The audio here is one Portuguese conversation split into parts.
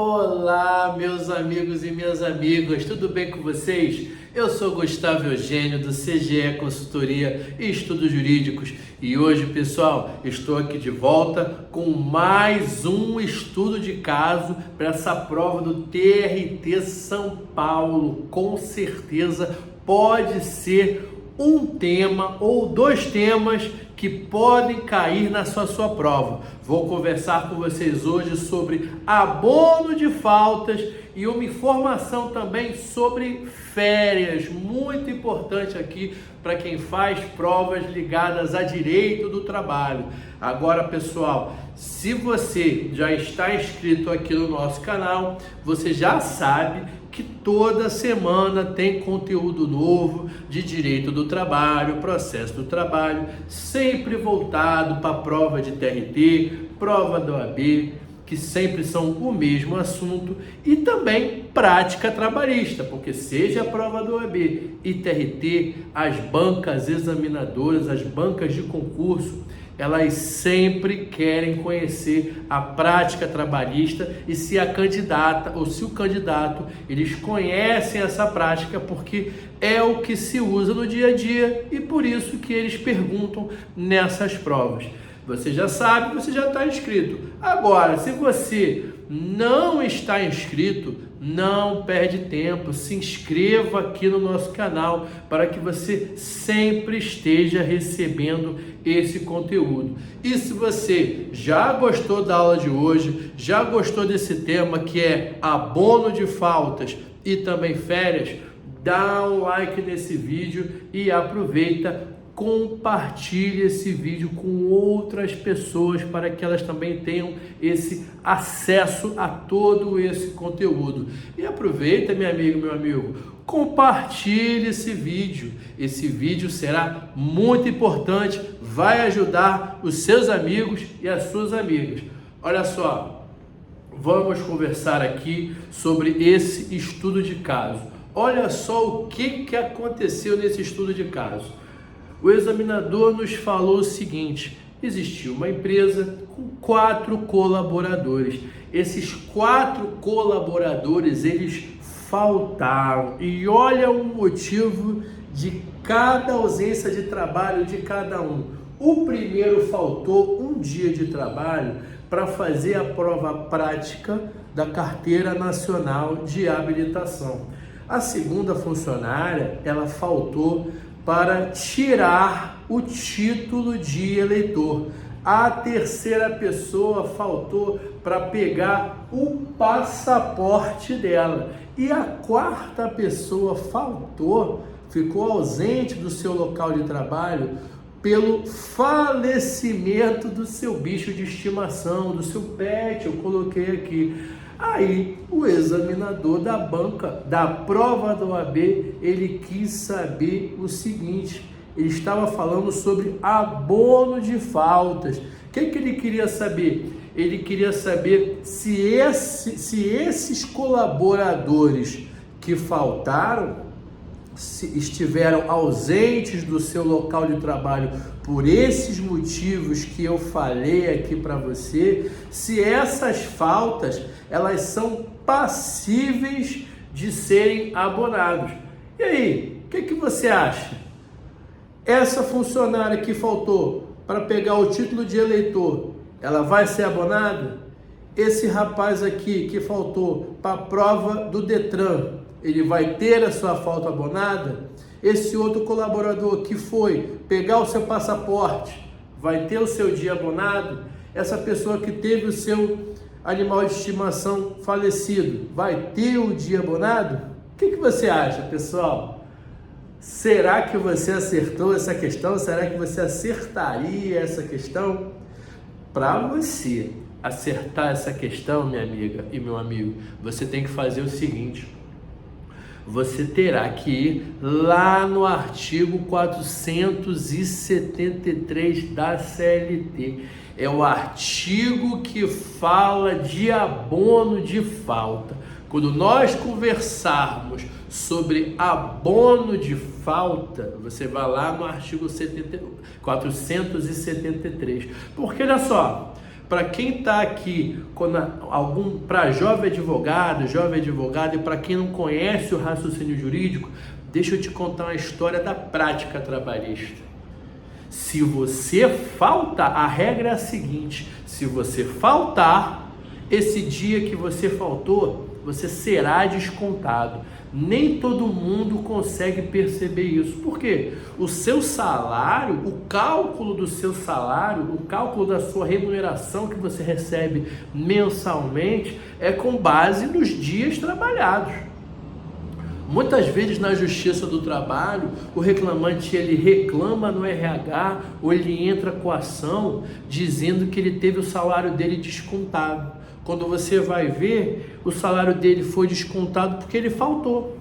Olá, meus amigos e minhas amigas, tudo bem com vocês? Eu sou Gustavo Eugênio do CGE Consultoria e Estudos Jurídicos e hoje, pessoal, estou aqui de volta com mais um estudo de caso para essa prova do TRT São Paulo. Com certeza pode ser um tema ou dois temas que podem cair na sua prova. Vou conversar com vocês hoje sobre abono de faltas e uma informação também sobre férias, muito importante aqui para quem faz provas ligadas a direito do trabalho. Agora, pessoal, se você já está inscrito aqui no nosso canal, você já sabe que toda semana tem conteúdo novo de direito do trabalho, processo do trabalho, sempre voltado para a prova de TRT, prova da OAB, que sempre são o mesmo assunto, e também prática trabalhista, porque seja a prova do OAB e TRT, as bancas examinadoras, as bancas de concurso, elas sempre querem conhecer a prática trabalhista e se a candidata ou se o candidato, eles conhecem essa prática porque é o que se usa no dia a dia e por isso que eles perguntam nessas provas. Você já sabe, você já está inscrito. Agora, se você não está inscrito, não perde tempo, se inscreva aqui no nosso canal para que você sempre esteja recebendo esse conteúdo. E se você já gostou da aula de hoje, já gostou desse tema que é abono de faltas e também férias, dá um like nesse vídeo e aproveita. Compartilhe esse vídeo com outras pessoas para que elas também tenham esse acesso a todo esse conteúdo. E aproveita, minha amiga, meu amigo, compartilhe esse vídeo. Esse vídeo será muito importante, vai ajudar os seus amigos e as suas amigas. Olha só, vamos conversar aqui sobre esse estudo de caso. Olha só o que aconteceu nesse estudo de caso. O examinador nos falou o seguinte: existiu uma empresa com 4 colaboradores. Esses 4 colaboradores, eles faltaram. E olha o motivo de cada ausência de trabalho de cada um. O primeiro faltou um dia de trabalho para fazer a prova prática da Carteira Nacional de Habilitação. A segunda funcionária, ela faltou para tirar o título de eleitor. A terceira pessoa faltou para pegar o passaporte dela. E a quarta pessoa ficou ausente do seu local de trabalho pelo falecimento do seu bicho de estimação, do seu pet, eu coloquei aqui. Aí o examinador da banca, da prova da OAB, ele quis saber o seguinte: ele estava falando sobre abono de faltas. O que ele queria saber? Ele queria saber se esses colaboradores que faltaram, se estiveram ausentes do seu local de trabalho por esses motivos que eu falei aqui para você, se essas faltas elas são passíveis de serem abonados. E aí, o que você acha? Essa funcionária que faltou para pegar o título de eleitor, ela vai ser abonada? Esse rapaz aqui que faltou para a prova do Detran, ele vai ter a sua falta abonada? Esse outro colaborador que foi pegar o seu passaporte, vai ter o seu dia abonado? Essa pessoa que teve o seu animal de estimação falecido, vai ter o dia abonado? O que você acha, pessoal? Será que você acertou essa questão? Será que você acertaria essa questão? Para você acertar essa questão, minha amiga e meu amigo, você tem que fazer o seguinte: você terá que ir lá no artigo 473 da CLT. É o artigo que fala de abono de falta. Quando nós conversarmos sobre abono de falta, você vai lá no artigo 473. Porque olha só, Para quem está aqui, para jovem advogado e para quem não conhece o raciocínio jurídico, deixa eu te contar uma história da prática trabalhista. Se você faltar, a regra é a seguinte: se você faltar, esse dia que você faltou, você será descontado. Nem todo mundo consegue perceber isso. Por quê? O seu salário, o cálculo do seu salário, o cálculo da sua remuneração que você recebe mensalmente é com base nos dias trabalhados. Muitas vezes na Justiça do Trabalho, o reclamante ele reclama no RH ou ele entra com ação dizendo que ele teve o salário dele descontado. Quando você vai ver, o salário dele foi descontado porque ele faltou.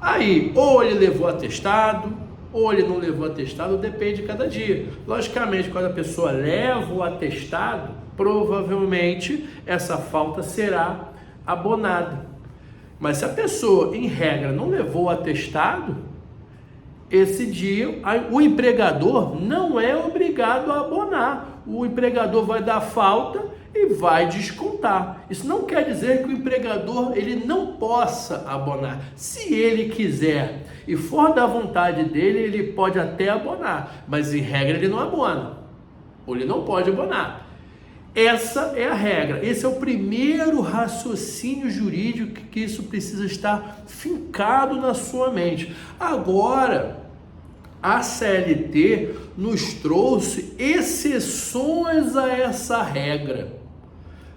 Aí, ou ele levou atestado, ou ele não levou atestado, depende de cada dia. Logicamente, quando a pessoa leva o atestado, provavelmente essa falta será abonada. Mas se a pessoa, em regra, não levou o atestado, esse dia o empregador não é obrigado a abonar. O empregador vai dar falta e vai descontar. Isso não quer dizer que o empregador ele não possa abonar. Se ele quiser e for da vontade dele, ele pode até abonar, mas em regra ele não abona, ou ele não pode abonar. Essa é a regra. Esse é o primeiro raciocínio jurídico que isso precisa estar fincado na sua mente. Agora, a CLT nos trouxe exceções a essa regra,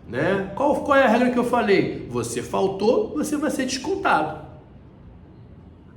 né? Qual é a regra que eu falei? Você faltou, você vai ser descontado.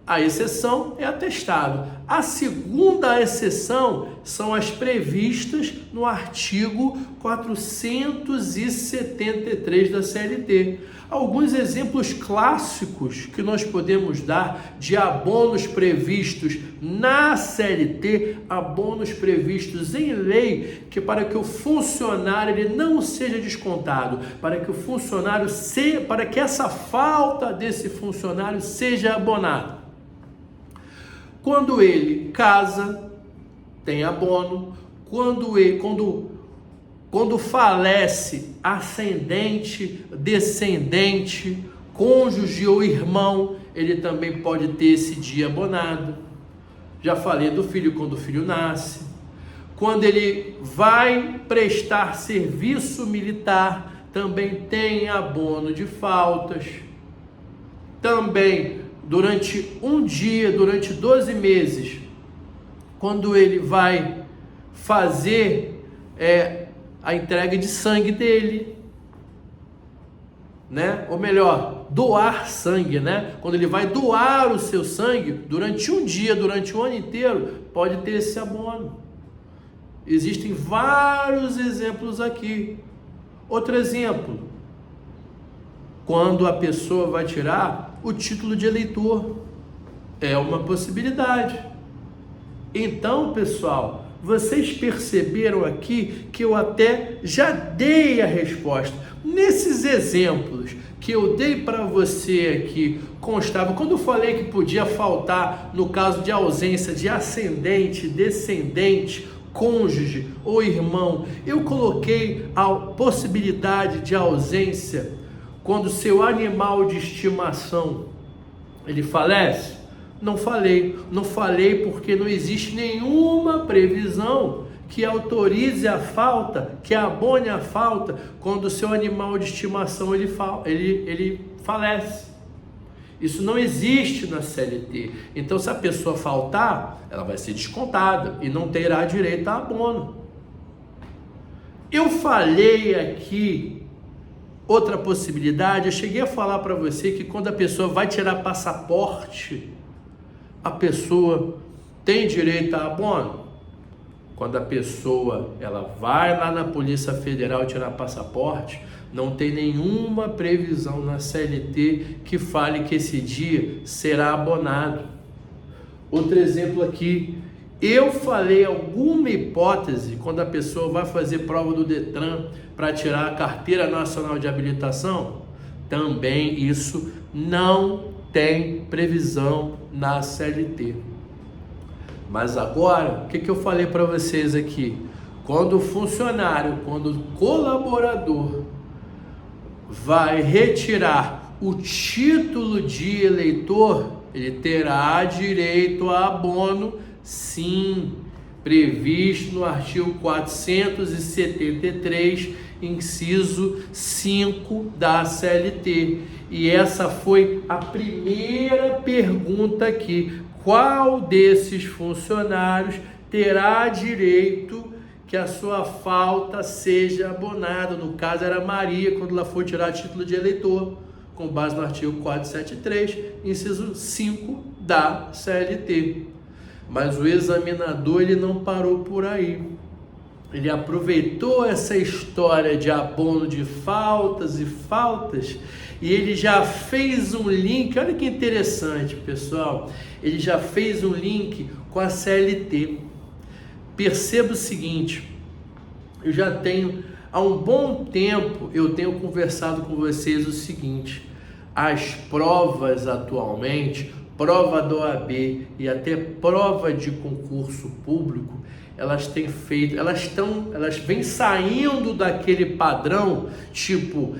A exceção é atestado. A segunda exceção são as previstas no artigo 473 da CLT. Alguns exemplos clássicos que nós podemos dar de abonos previstos na CLT, abonos previstos em lei, que para que o funcionário ele não seja descontado, para que o funcionário para que essa falta desse funcionário seja abonada. Quando ele casa, tem abono. Quando falece ascendente, descendente, cônjuge ou irmão, ele também pode ter esse dia abonado. Já falei do filho quando o filho nasce. Quando ele vai prestar serviço militar, também tem abono de faltas. Também durante um dia, durante 12 meses, quando ele vai fazer a entrega de sangue dele, né? Ou melhor, doar sangue, né? Quando ele vai doar o seu sangue, durante um dia, durante um ano inteiro, pode ter esse abono. Existem vários exemplos aqui. Outro exemplo, quando a pessoa vai tirar o título de eleitor, é uma possibilidade. Então, pessoal, vocês perceberam aqui que eu até já dei a resposta. Nesses exemplos que eu dei para você aqui, constava, quando eu falei que podia faltar no caso de ausência de ascendente, descendente, cônjuge ou irmão, eu coloquei a possibilidade de ausência quando seu animal de estimação ele falece? Não falei porque não existe nenhuma previsão que autorize a falta, que abone a falta quando o seu animal de estimação ele falece. Isso não existe na CLT. Então, se a pessoa faltar, ela vai ser descontada e não terá direito a abono. Eu falei aqui outra possibilidade, eu cheguei a falar para você que quando a pessoa vai tirar passaporte, a pessoa tem direito a abono. Quando a pessoa ela vai lá na Polícia Federal tirar passaporte, não tem nenhuma previsão na CLT que fale que esse dia será abonado. Outro exemplo aqui, eu falei alguma hipótese quando a pessoa vai fazer prova do Detran para tirar a Carteira Nacional de Habilitação? Também isso não tem previsão na CLT. Mas agora, o que eu falei para vocês aqui? Quando o funcionário, quando o colaborador vai retirar o título de eleitor, ele terá direito a abono, sim, previsto no artigo 473, inciso 5 da CLT. E essa foi a primeira pergunta aqui. Qual desses funcionários terá direito que a sua falta seja abonada? No caso era Maria, quando ela foi tirar título de eleitor, com base no artigo 473, inciso 5 da CLT. Mas o examinador, ele não parou por aí. Ele aproveitou essa história de abono de faltas e faltas e ele já fez um link. Olha que interessante, pessoal. Ele já fez um link com a CLT. Perceba o seguinte, eu já tenho, há um bom tempo, eu tenho conversado com vocês o seguinte: as provas atualmente, prova da OAB e até prova de concurso público, elas vêm saindo daquele padrão, tipo,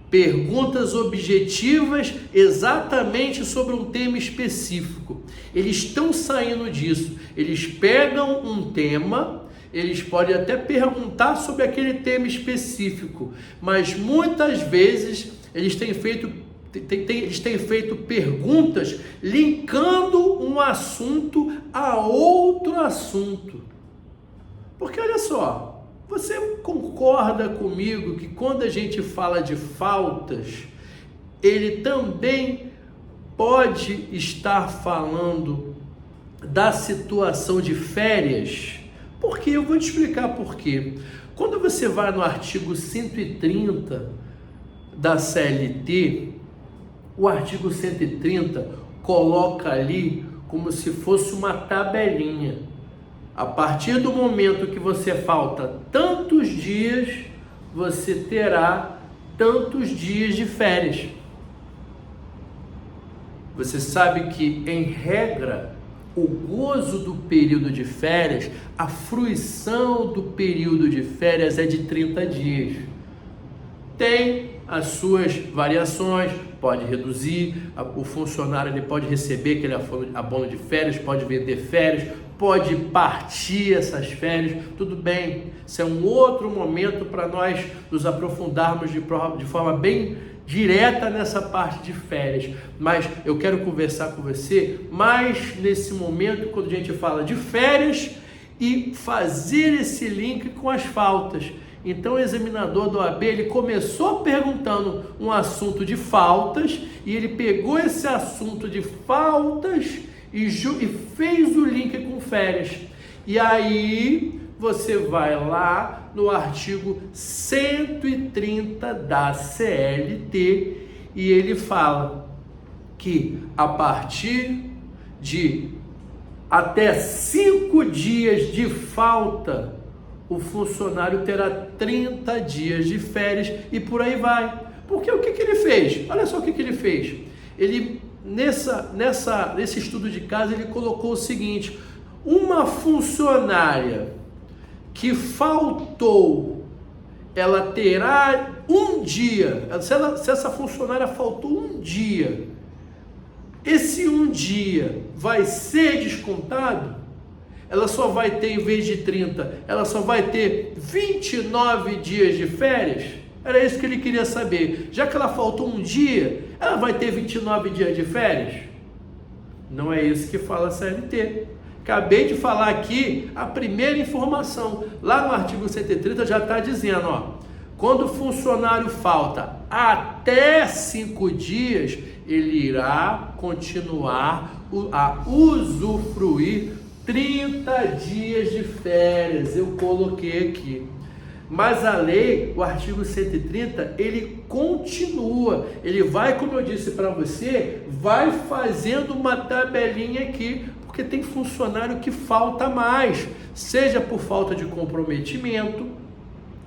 perguntas objetivas exatamente sobre um tema específico. Eles estão saindo disso. Eles pegam um tema, eles podem até perguntar sobre aquele tema específico, mas muitas vezes eles têm feito perguntas linkando um assunto a outro assunto. Porque olha só, você concorda comigo que quando a gente fala de faltas, ele também pode estar falando da situação de férias? Porque eu vou te explicar por quê. Quando você vai no artigo 130 da CLT, o artigo 130 coloca ali como se fosse uma tabelinha. A partir do momento que você falta tantos dias, você terá tantos dias de férias. Você sabe que, em regra, o gozo do período de férias, a fruição do período de férias é de 30 dias. Tem as suas variações, pode reduzir, o funcionário ele pode receber aquele abono de férias, pode vender férias, pode partir essas férias, tudo bem. Isso é um outro momento para nós nos aprofundarmos de forma bem direta nessa parte de férias, mas eu quero conversar com você mais nesse momento, quando a gente fala de férias e fazer esse link com as faltas. Então o examinador do OAB, ele começou perguntando um assunto de faltas e ele pegou esse assunto de faltas e fez o link com férias. E aí você vai lá no artigo 130 da CLT e ele fala que a partir de até 5 dias de falta, o funcionário terá 30 dias de férias e por aí vai. Porque o que ele fez? Olha só o que ele fez. Ele, nesse estudo de caso, ele colocou o seguinte: uma funcionária que faltou, ela terá um dia, se essa funcionária faltou um dia, esse um dia vai ser descontado? Ela só vai ter, em vez de 30, ela só vai ter 29 dias de férias? Era isso que ele queria saber. Já que ela faltou um dia, ela vai ter 29 dias de férias? Não é isso que fala a CLT. Acabei de falar aqui a primeira informação. Lá no artigo 130 já está dizendo, ó, quando o funcionário falta até 5 dias, ele irá continuar a usufruir 30 dias de férias. Eu coloquei aqui. Mas a lei, o artigo 130, ele continua. Ele vai, como eu disse para você, vai fazendo uma tabelinha aqui, porque tem funcionário que falta mais, seja por falta de comprometimento,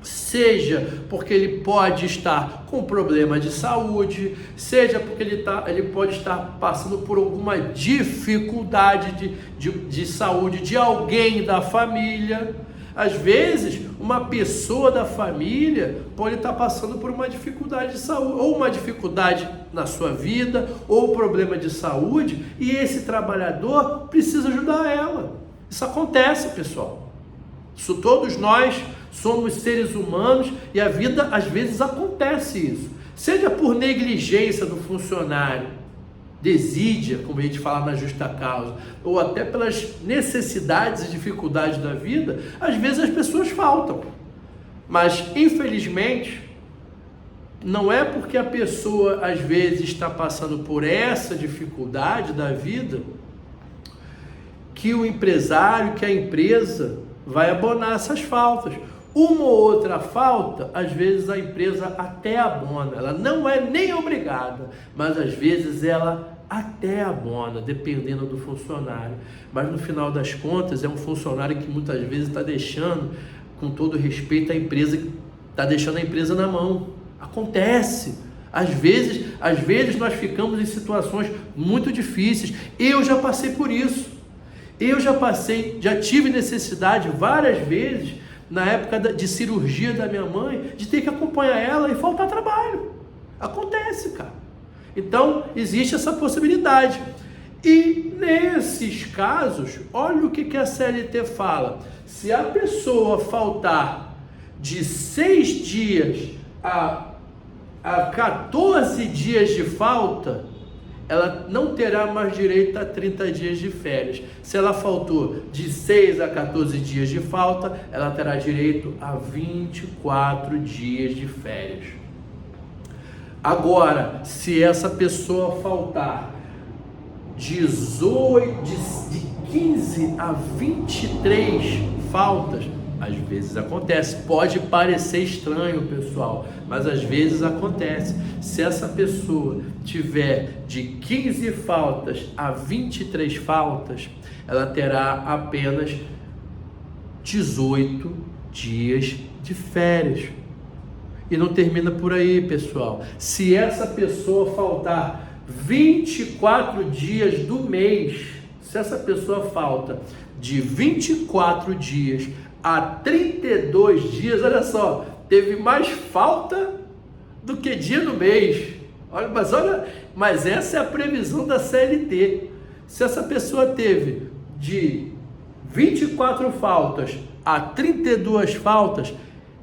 seja porque ele pode estar com problema de saúde, seja porque ele pode estar passando por alguma dificuldade de saúde de alguém da família. Às vezes, uma pessoa da família pode estar passando por uma dificuldade de saúde, ou uma dificuldade na sua vida, ou problema de saúde, e esse trabalhador precisa ajudar ela. Isso acontece, pessoal. Isso, todos nós somos seres humanos e a vida, às vezes, acontece isso. Seja por negligência do funcionário, desídia, como a gente fala na justa causa, ou até pelas necessidades e dificuldades da vida, às vezes as pessoas faltam. Mas, infelizmente, não é porque a pessoa, às vezes, está passando por essa dificuldade da vida, que o empresário, que a empresa vai abonar essas faltas. Uma ou outra falta, às vezes a empresa até abona, ela não é nem obrigada, mas às vezes ela até abona, dependendo do funcionário. Mas no final das contas é um funcionário que muitas vezes está deixando, com todo respeito, a empresa, está deixando a empresa na mão. Acontece. Às vezes nós ficamos em situações muito difíceis. Eu já passei por isso. Já tive necessidade várias vezes, na época de cirurgia da minha mãe, de ter que acompanhar ela e faltar trabalho. Acontece, cara. Então, existe essa possibilidade. E nesses casos, olha o que a CLT fala. Se a pessoa faltar de 6 dias a 14 dias de falta, ela não terá mais direito a 30 dias de férias. Se ela faltou de 6 a 14 dias de falta, ela terá direito a 24 dias de férias. Agora, se essa pessoa faltar de 15 a 23 faltas, às vezes acontece, pode parecer estranho, pessoal, mas às vezes acontece. Se essa pessoa tiver de 15 faltas a 23 faltas, ela terá apenas 18 dias de férias. E não termina por aí, pessoal. Se essa pessoa faltar 24 dias do mês, se essa pessoa falta de 24 dias a 32 dias, olha só, teve mais falta do que dia no mês. Mas essa é a previsão da CLT. Se essa pessoa teve de 24 faltas a 32 faltas,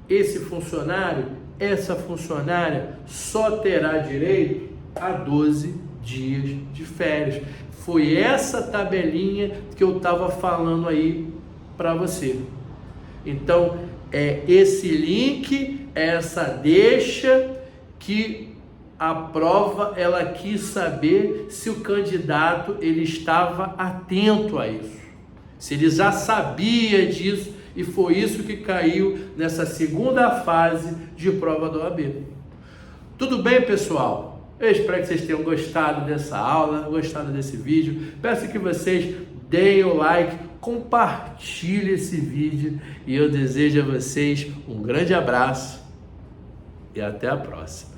esse funcionário, essa funcionária só terá direito a 12 dias de férias. Foi essa tabelinha que eu estava falando aí para você. Então, é esse link, essa deixa que a prova, ela quis saber se o candidato ele estava atento a isso, se ele já sabia disso, e foi isso que caiu nessa segunda fase de prova da OAB. Tudo bem, pessoal? Eu espero que vocês tenham gostado dessa aula, gostado desse vídeo. Peço que vocês deem o like, compartilhem esse vídeo e eu desejo a vocês um grande abraço e até a próxima.